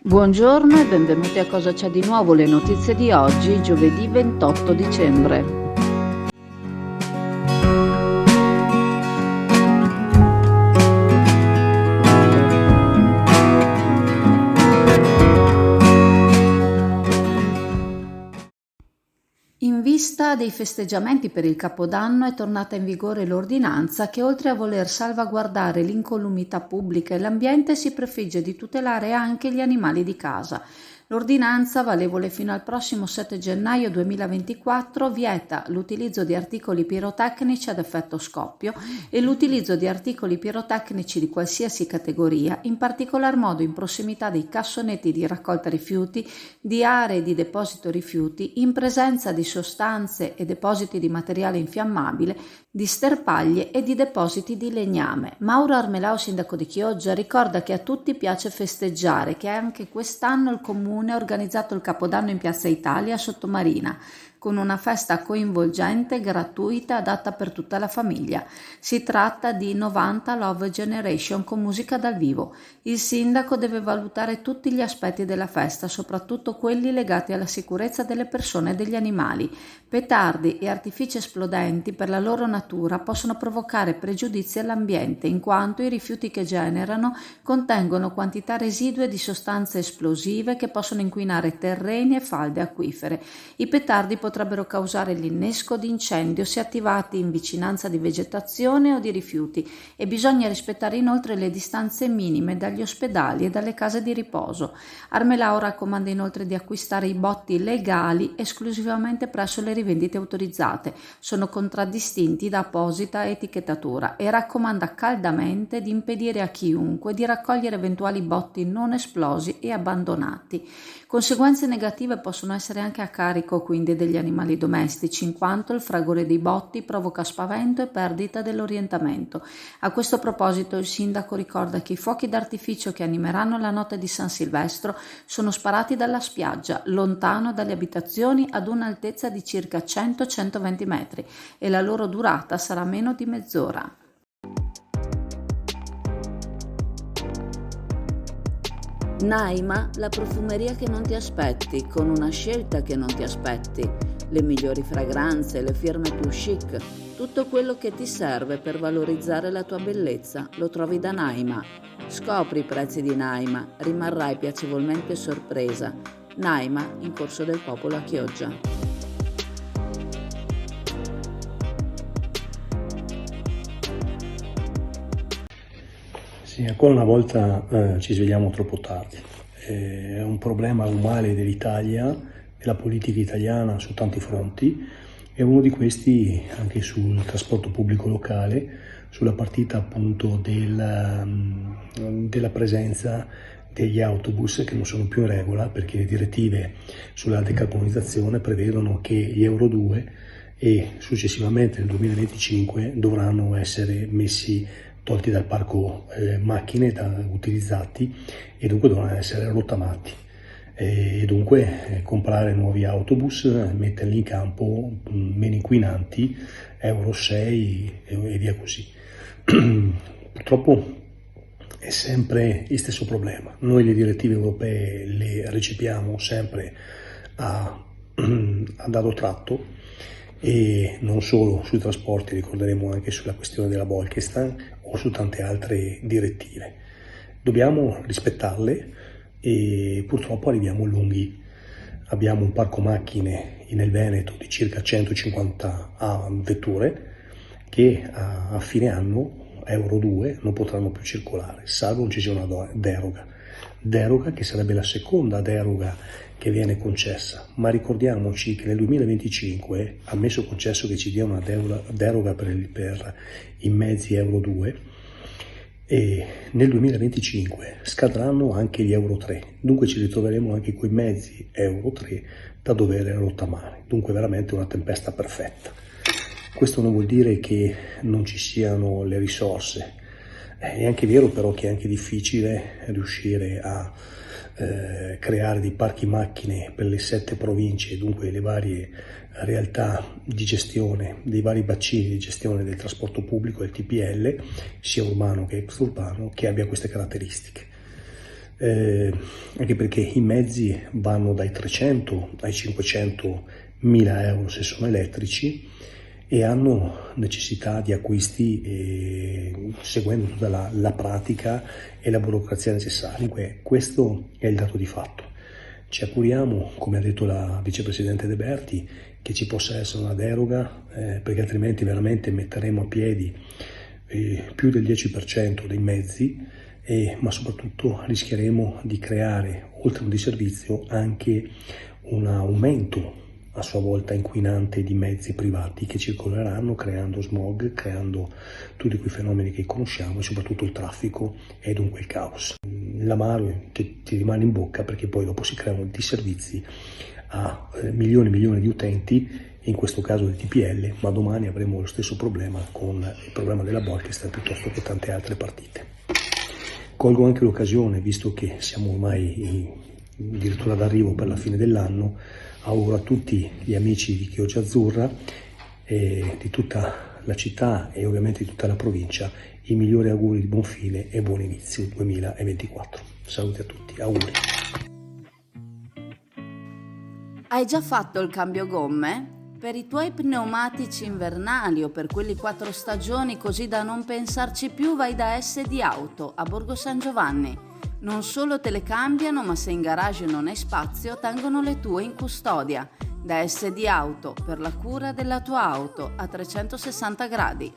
Buongiorno e benvenuti a Cosa c'è di nuovo, le notizie di oggi, giovedì 28 dicembre. In vista dei festeggiamenti per il Capodanno è tornata in vigore l'ordinanza che, oltre a voler salvaguardare l'incolumità pubblica e l'ambiente, si prefigge di tutelare anche gli animali di casa. L'ordinanza, valevole fino al prossimo 7 gennaio 2024, vieta l'utilizzo di articoli pirotecnici ad effetto scoppio e l'utilizzo di articoli pirotecnici di qualsiasi categoria, in particolar modo in prossimità dei cassonetti di raccolta rifiuti, di aree di deposito rifiuti, in presenza di sostanze e depositi di materiale infiammabile, di sterpaglie e di depositi di legname. Mauro Armelao, sindaco di Chioggia, ricorda che a tutti piace festeggiare, che anche quest'anno il comune ha organizzato il Capodanno in Piazza Italia a Sottomarina, con una festa coinvolgente, gratuita, adatta per tutta la famiglia. Si tratta di 90 Love Generation con musica dal vivo. Il sindaco deve valutare tutti gli aspetti della festa, soprattutto quelli legati alla sicurezza delle persone e degli animali. Petardi e artifici esplodenti, per la loro natura, possono provocare pregiudizi all'ambiente, in quanto i rifiuti che generano contengono quantità residue di sostanze esplosive che possono inquinare terreni e falde acquifere. I petardi potrebbero causare l'innesco di incendio se attivati in vicinanza di vegetazione o di rifiuti, e bisogna rispettare inoltre le distanze minime dagli ospedali e dalle case di riposo. Armelao raccomanda inoltre di acquistare i botti legali esclusivamente presso le rivendite autorizzate, sono contraddistinti da apposita etichettatura, e raccomanda caldamente di impedire a chiunque di raccogliere eventuali botti non esplosi e abbandonati. Conseguenze negative possono essere anche a carico quindi degli animali domestici, in quanto il fragore dei botti provoca spavento e perdita dell'orientamento. A questo proposito il sindaco ricorda che i fuochi d'artificio che animeranno la notte di San Silvestro sono sparati dalla spiaggia, lontano dalle abitazioni, ad un'altezza di circa 100-120 metri, e la loro durata sarà meno di mezz'ora. Naima, la profumeria che non ti aspetti, con una scelta che non ti aspetti, le migliori fragranze, le firme più chic, tutto quello che ti serve per valorizzare la tua bellezza lo trovi da Naima. Scopri i prezzi di Naima, rimarrai piacevolmente sorpresa. Naima, in Corso del Popolo a Chioggia. Sì, ancora una volta ci svegliamo troppo tardi. È un problema umale dell'Italia, della politica italiana su tanti fronti, e uno di questi anche sul trasporto pubblico locale, sulla partita appunto della presenza degli autobus che non sono più in regola, perché le direttive sulla decarbonizzazione prevedono che gli Euro 2 e successivamente nel 2025 dovranno essere tolti dal parco macchine utilizzati, e dunque dovranno essere rottamati, e dunque comprare nuovi autobus, metterli in campo meno inquinanti, Euro 6 e via così. Purtroppo è sempre il stesso problema. Noi le direttive europee le recepiamo sempre a dado tratto, e non solo sui trasporti, ricorderemo anche sulla questione della Bolkestein o su tante altre direttive. Dobbiamo rispettarle e purtroppo arriviamo lunghi. Abbiamo un parco macchine nel Veneto di circa 150 vetture che a fine anno Euro 2 non potranno più circolare, salvo non ci sia una deroga che sarebbe la seconda deroga che viene concessa, ma ricordiamoci che nel 2025, ammesso concesso che ci dia una deroga per i mezzi Euro 2, e nel 2025 scadranno anche gli Euro 3, dunque ci ritroveremo anche quei mezzi Euro 3 da dover rottamare, dunque veramente una tempesta perfetta. Questo non vuol dire che non ci siano le risorse, è anche vero però che è anche difficile riuscire a creare dei parchi macchine per le 7 province e dunque le varie realtà di gestione dei vari bacini di gestione del trasporto pubblico, il TPL, sia urbano che extraurbano, che abbia queste caratteristiche. anche perché i mezzi vanno dai 300 ai 500 mila euro se sono elettrici e hanno necessità di acquisti seguendo tutta la pratica e la burocrazia necessaria. Dunque, questo è il dato di fatto. Ci auguriamo, come ha detto la vicepresidente De Berti, che ci possa essere una deroga, perché altrimenti veramente metteremo a piedi più del 10% dei mezzi, ma soprattutto rischieremo di creare, oltre a un disservizio, anche un aumento a sua volta inquinante di mezzi privati che circoleranno, creando smog, creando tutti quei fenomeni che conosciamo e soprattutto il traffico e dunque il caos. L'amaro che ti rimane in bocca, perché poi dopo si creano disservizi a milioni e milioni di utenti, in questo caso del TPL, ma domani avremo lo stesso problema con il problema della Bolkestein piuttosto che tante altre partite. Colgo anche l'occasione, visto che siamo ormai addirittura d'arrivo per la fine dell'anno, auguro a tutti gli amici di Chioggia Azzurra e di tutta la città e ovviamente di tutta la provincia i migliori auguri di buon fine e buon inizio 2024. Saluti a tutti, auguri. Hai già fatto il cambio gomme? Per i tuoi pneumatici invernali o per quelli 4 stagioni, così da non pensarci più, vai da SD Auto a Borgo San Giovanni. Non solo te le cambiano, ma se in garage non hai spazio, tengono le tue in custodia. Da SD Auto, per la cura della tua auto a 360 gradi.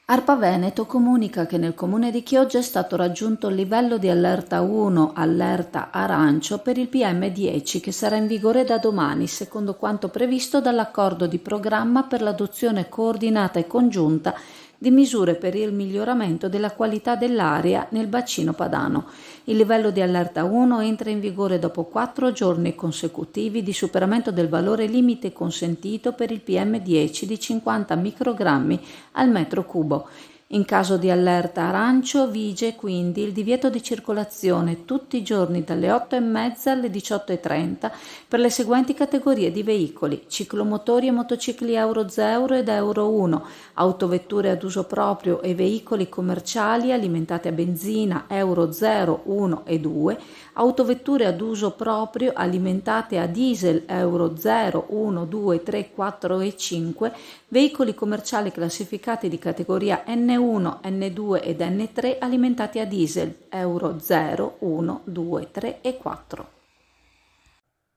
ARPA Veneto comunica che nel comune di Chioggia è stato raggiunto il livello di allerta 1, allerta arancio per il PM10 che sarà in vigore da domani, secondo quanto previsto dall'accordo di programma per l'adozione coordinata e congiunta di misure per il miglioramento della qualità dell'aria nel bacino padano. Il livello di allerta 1 entra in vigore dopo 4 giorni consecutivi di superamento del valore limite consentito per il PM10 di 50 microgrammi al metro cubo. In caso di allerta arancio vige quindi il divieto di circolazione tutti i giorni dalle 8:30 alle 18:30 per le seguenti categorie di veicoli: ciclomotori e motocicli Euro 0 ed Euro 1, autovetture ad uso proprio e veicoli commerciali alimentati a benzina Euro 0, 1 e 2, autovetture ad uso proprio alimentate a diesel Euro 0, 1, 2, 3, 4 e 5, veicoli commerciali classificati di categoria N1, N2 ed N3 alimentati a diesel Euro 0, 1, 2, 3 e 4.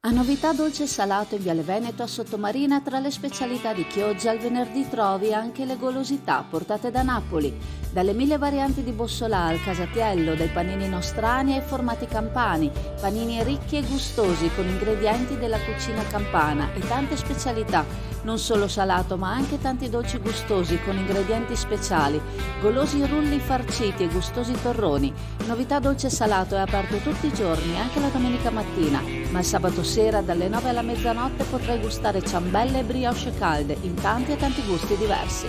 A novità dolce e salato in Viale Veneto a Sottomarina, tra le specialità di Chioggia, il venerdì trovi anche le golosità portate da Napoli, dalle 1000 varianti di bussolà al casatiello, dai panini nostrani ai formati campani, panini ricchi e gustosi con ingredienti della cucina campana e tante specialità, non solo salato ma anche tanti dolci gustosi con ingredienti speciali, golosi rulli farciti e gustosi torroni. Novità dolce e salato è aperto tutti i giorni, anche la domenica mattina, ma il sabato sera dalle 9 alla mezzanotte potrai gustare ciambelle e brioche calde in tanti e tanti gusti diversi.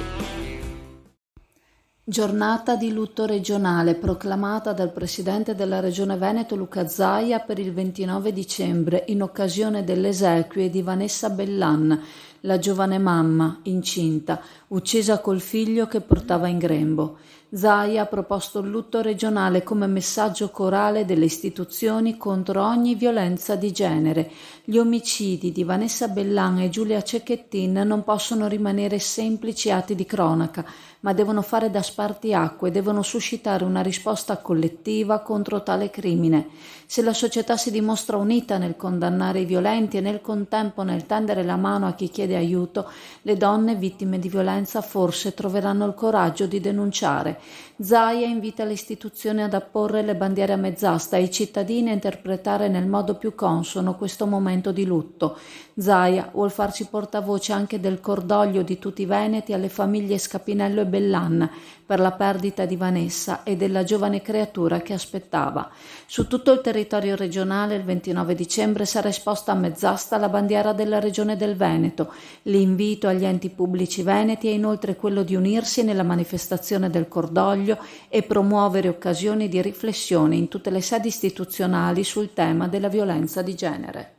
Giornata di lutto regionale proclamata dal presidente della Regione Veneto Luca Zaia per il 29 dicembre in occasione delle esequie di Vanessa Bellan, la giovane mamma incinta uccisa col figlio che portava in grembo. Zaia ha proposto il lutto regionale come messaggio corale delle istituzioni contro ogni violenza di genere. Gli omicidi di Vanessa Bellan e Giulia Cecchettin non possono rimanere semplici atti di cronaca, ma devono fare da spartiacque, devono suscitare una risposta collettiva contro tale crimine. Se la società si dimostra unita nel condannare i violenti e nel contempo nel tendere la mano a chi chiede aiuto, le donne vittime di violenza forse troveranno il coraggio di denunciare. Zaia invita le istituzioni ad apporre le bandiere a mezz'asta e i cittadini a interpretare nel modo più consono questo momento di lutto. Zaia vuol farci portavoce anche del cordoglio di tutti i veneti alle famiglie Scapinello e Bellan per la perdita di Vanessa e della giovane creatura che aspettava. Su tutto il territorio regionale il 29 dicembre sarà esposta a mezz'asta la bandiera della Regione del Veneto. L'invito agli enti pubblici veneti è inoltre quello di unirsi nella manifestazione del cordoglio e promuovere occasioni di riflessione in tutte le sedi istituzionali sul tema della violenza di genere.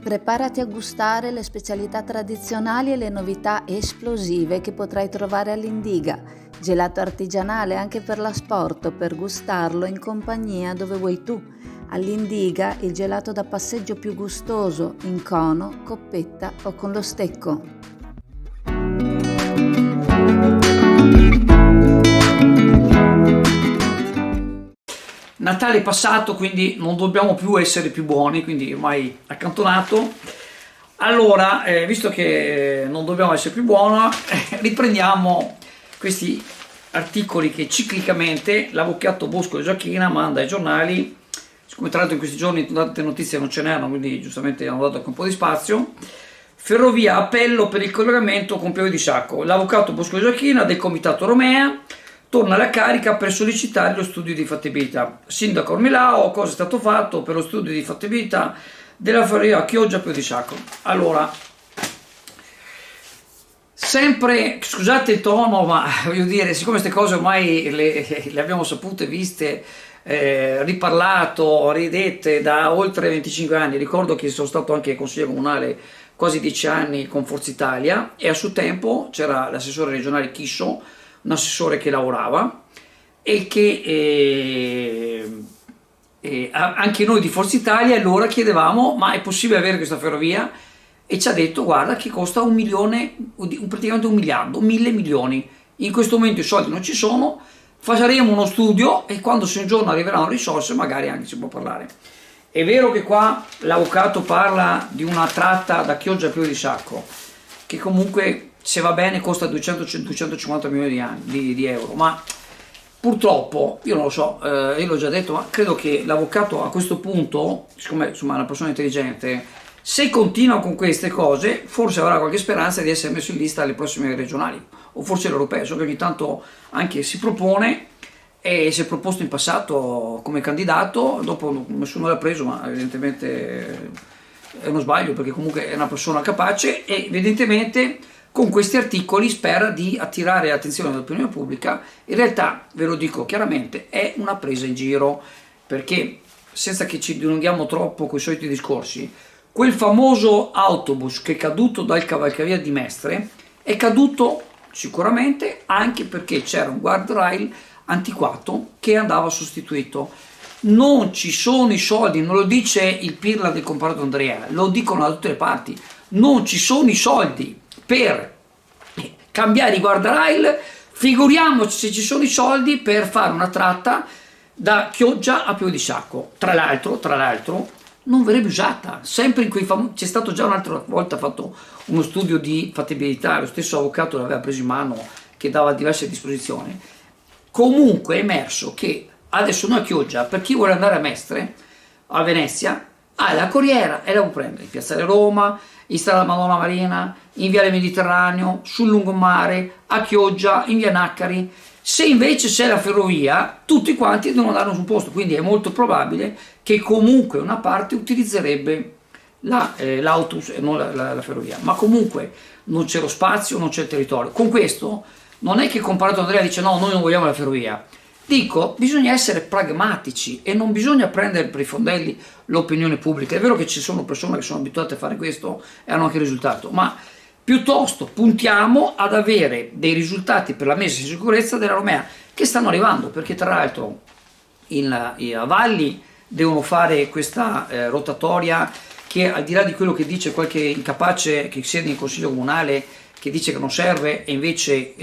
Preparati a gustare le specialità tradizionali e le novità esplosive che potrai trovare all'Indiga. Gelato artigianale anche per l'asporto, per gustarlo in compagnia dove vuoi tu. All'Indiga il gelato da passeggio più gustoso, in cono, coppetta o con lo stecco. Natale è passato, quindi non dobbiamo più essere più buoni, quindi ormai accantonato. Allora, visto che non dobbiamo essere più buoni, riprendiamo questi articoli che ciclicamente l'avvocato Bosco Giachina manda ai giornali. Siccome tra l'altro in questi giorni tante notizie non ce n'erano, quindi giustamente hanno dato anche un po' di spazio. Ferrovia, appello per il collegamento con Pieve di Sacco. L'avvocato Bosco Giachina del Comitato Romea torna alla carica per sollecitare lo studio di fattibilità. Sindaco Ormelao, cosa è stato fatto per lo studio di fattibilità della ferrovia Chioggia Pieve di Sacco? Allora, sempre, scusate il tono, ma voglio dire, siccome queste cose ormai le abbiamo sapute, viste, riparlato, ridette da oltre 25 anni, ricordo che sono stato anche consigliere comunale quasi 10 anni con Forza Italia e a suo tempo c'era l'assessore regionale Chisso, un assessore che lavorava e che anche noi di Forza Italia allora chiedevamo: ma è possibile avere questa ferrovia? E ci ha detto: guarda che costa praticamente 1 miliardo, 1.000 milioni. In questo momento i soldi non ci sono, faremo uno studio e quando se un giorno arriveranno risorse magari anche si può parlare. È vero che qua l'avvocato parla di una tratta da Chioggia a Pieve di Sacco che comunque, se va bene, costa 200-250 milioni di euro, ma purtroppo, io non lo so, io l'ho già detto, ma credo che l'avvocato a questo punto, siccome insomma è una persona intelligente, se continua con queste cose, forse avrà qualche speranza di essere messo in lista alle prossime regionali, o forse l'europeo, so che ogni tanto anche si propone, e si è proposto in passato come candidato, dopo nessuno l'ha preso, ma evidentemente è uno sbaglio, perché comunque è una persona capace e evidentemente con questi articoli spera di attirare l'attenzione dell'opinione pubblica. In realtà, ve lo dico chiaramente, è una presa in giro, perché senza che ci dilunghiamo troppo con i soliti discorsi, quel famoso autobus che è caduto dal cavalcavia di Mestre è caduto sicuramente anche perché c'era un guardrail antiquato che andava sostituito. Non ci sono i soldi, non lo dice il pirla del comparato Andrea, lo dicono da tutte le parti, non ci sono i soldi per cambiare i guardrail, figuriamoci se ci sono i soldi per fare una tratta da Chioggia a Pieve di Sacco. Tra l'altro non verrebbe usata, sempre in quei c'è stato già un'altra volta fatto uno studio di fattibilità, lo stesso avvocato l'aveva preso in mano, che dava diverse disposizioni. Comunque è emerso che adesso noi a Chioggia, per chi vuole andare a Mestre, a Venezia, la Corriera e la può prendere in Piazzale Roma, in strada Madonna Marina, in Viale Mediterraneo, sul lungomare, a Chioggia, in via Naccari. Se invece c'è la ferrovia, tutti quanti devono andare su un posto, quindi è molto probabile che comunque una parte utilizzerebbe l'autobus e non la ferrovia, ma comunque non c'è lo spazio, non c'è il territorio. Con questo non è che comparato Andrea dice no, noi non vogliamo la ferrovia. Dico, bisogna essere pragmatici e non bisogna prendere per i fondelli l'opinione pubblica. È vero che ci sono persone che sono abituate a fare questo e hanno anche il risultato, ma piuttosto puntiamo ad avere dei risultati per la messa in sicurezza della Romea, che stanno arrivando, perché tra l'altro a Valli devono fare questa rotatoria che, al di là di quello che dice qualche incapace che siede in consiglio comunale che dice che non serve, e invece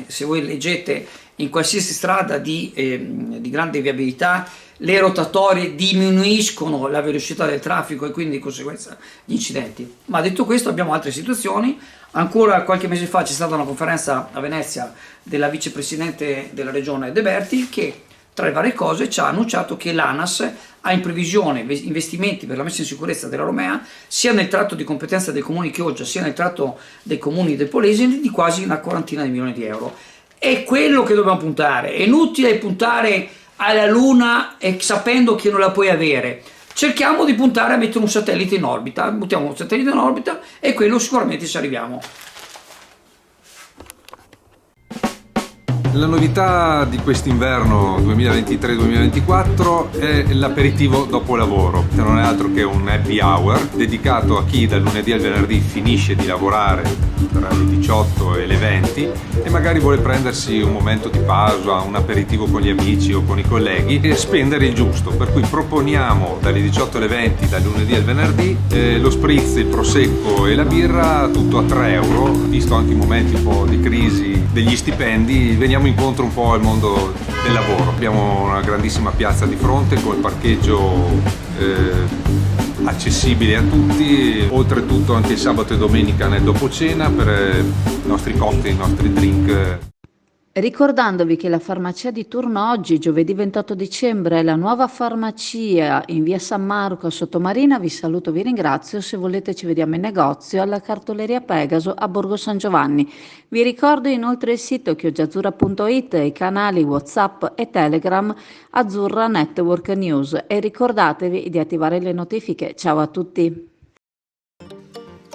se voi leggete in qualsiasi strada di grande viabilità le rotatorie diminuiscono la velocità del traffico e quindi di conseguenza gli incidenti. Ma detto questo, abbiamo altre situazioni. Ancora qualche mese fa c'è stata una conferenza a Venezia della vicepresidente della regione De Berti, che tra le varie cose ci ha annunciato che l'ANAS ha in previsione investimenti per la messa in sicurezza della Romea sia nel tratto di competenza del comune di Chioggia sia nel tratto dei comuni del Polesine di quasi una quarantina di milioni di euro. È quello che dobbiamo puntare. È inutile puntare alla Luna sapendo che non la puoi avere. Cerchiamo di puntare a mettere un satellite in orbita, buttiamo un satellite in orbita e quello sicuramente ci arriviamo. La novità di quest'inverno 2023-2024 è l'aperitivo dopo lavoro, che non è altro che un happy hour dedicato a chi dal lunedì al venerdì finisce di lavorare tra le 18 e le 20 e magari vuole prendersi un momento di pausa, un aperitivo con gli amici o con i colleghi e spendere il giusto, per cui proponiamo dalle 18 alle 20 dal lunedì al venerdì lo spritz, il prosecco e la birra tutto a 3 euro, visto anche i momenti un po' di crisi degli stipendi, veniamo incontro un po' al mondo del lavoro. Abbiamo una grandissima piazza di fronte col parcheggio accessibile a tutti, oltretutto anche il sabato e domenica nel dopocena per i nostri cocktail, i nostri drink. Ricordandovi che la farmacia di turno oggi, giovedì 28 dicembre, è la nuova farmacia in via San Marco a Sottomarina, vi saluto, vi ringrazio. Se volete ci vediamo in negozio alla cartoleria Pegaso a Borgo San Giovanni. Vi ricordo inoltre il sito chioggiazzurra.it e i canali WhatsApp e Telegram Azzurra Network News e ricordatevi di attivare le notifiche. Ciao a tutti!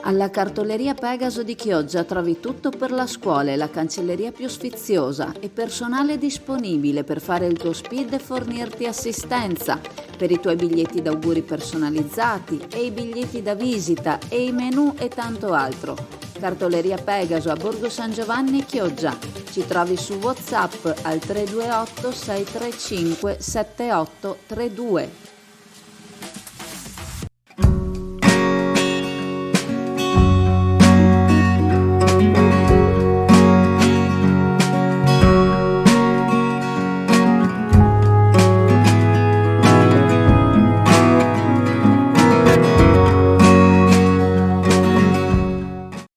Alla cartoleria Pegaso di Chioggia trovi tutto per la scuola e la cancelleria più sfiziosa e personale disponibile per fare il tuo speed e fornirti assistenza per i tuoi biglietti d'auguri personalizzati e i biglietti da visita e i menù e tanto altro. Cartoleria Pegaso a Borgo San Giovanni Chioggia. Ci trovi su WhatsApp al 328 635 7832.